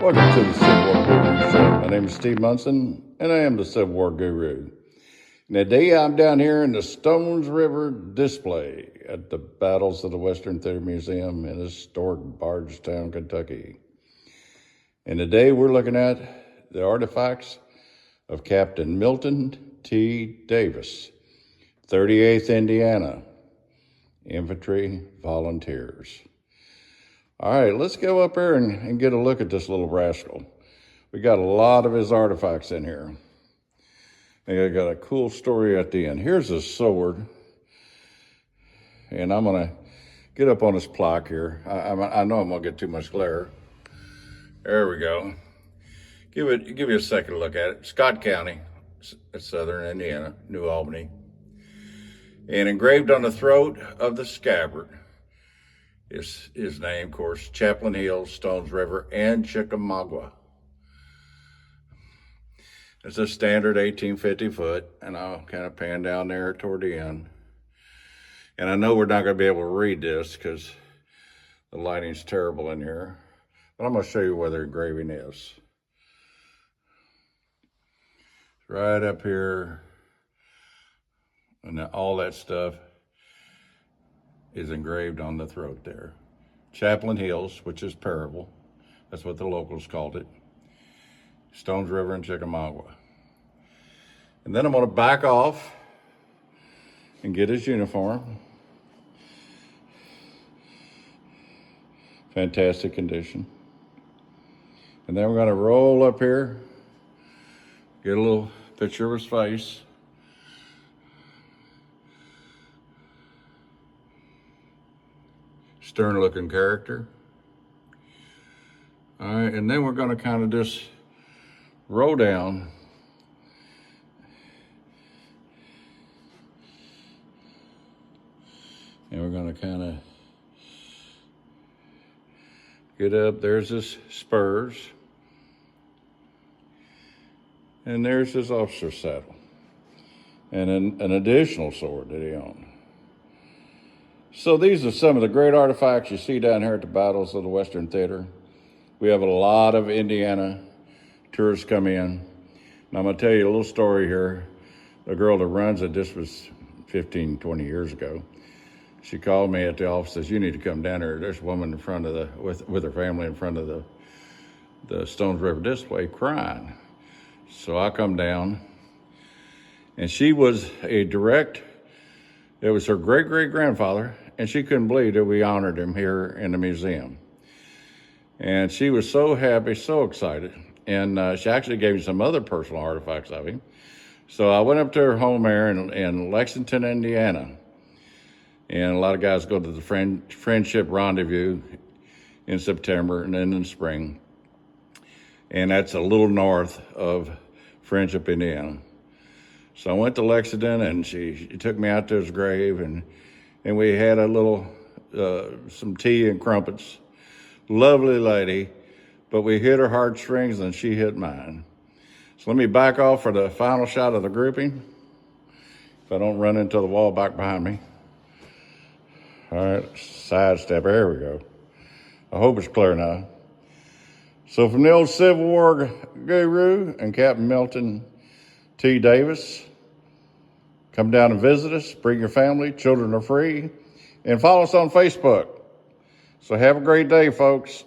Welcome to the Civil War Guru Show. My name is Steve Munson, and I am the Civil War Guru. And today I'm down here in the Stones River display at the Battles of the Western Theater Museum in historic Bardstown, Kentucky. And today we're looking at the artifacts of Captain Milton T. Davis, 38th Indiana Infantry Volunteers. All right, let's go up there and get a look at this little rascal. We got a lot of his artifacts in here. And I got a cool story at the end. Here's his sword. And I'm gonna get up on his plaque here. I know I'm gonna get too much glare. There we go. Give you a second to look at it. Scott County, Southern Indiana, New Albany. And engraved on the throat of the scabbard is his name, of course, Chaplain Hills, Stones River, and Chickamauga. It's a standard 1850 foot, and I'll kind of pan down there toward the end. And I know we're not going to be able to read this because the lighting's terrible in here, but I'm going to show you where the engraving is. Right up here, and all that stuff is engraved on the throat there. Chaplain Hills, which is Parable. That's what the locals called it. Stones River and Chickamauga. And then I'm gonna back off and get his uniform. Fantastic condition. And then we're gonna roll up here, get a little picture of his face. Stern looking character. All right, and then we're gonna kind of just roll down. And we're gonna kind of get up. There's his spurs. And there's his officer's saddle. And an additional sword that he owned. So these are some of the great artifacts you see down here at the Battles of the Western Theater. We have a lot of Indiana tourists come in. And I'm gonna tell you a little story here. The girl that runs it, this was 15, 20 years ago. She called me at the office, says, you need to come down here. There's a woman in front of with her family in front of the Stones River display crying. So I come down, and she was it was her great-great-grandfather, and she couldn't believe that we honored him here in the museum. And she was so happy, so excited. And she actually gave me some other personal artifacts of him. So I went up to her home there in Lexington, Indiana. And a lot of guys go to the Friendship Rendezvous in September and then in spring. And that's a little north of Friendship, Indiana. So I went to Lexington, and she took me out to his grave, and we had a little, some tea and crumpets. Lovely lady, but we hit her heartstrings and she hit mine. So let me back off for the final shot of the grouping, if I don't run into the wall back behind me. All right, sidestep, there we go. I hope it's clear now. So from the old Civil War Guru and Captain Milton T. Davis, come down and visit us, bring your family, children are free, and follow us on Facebook. So have a great day, folks.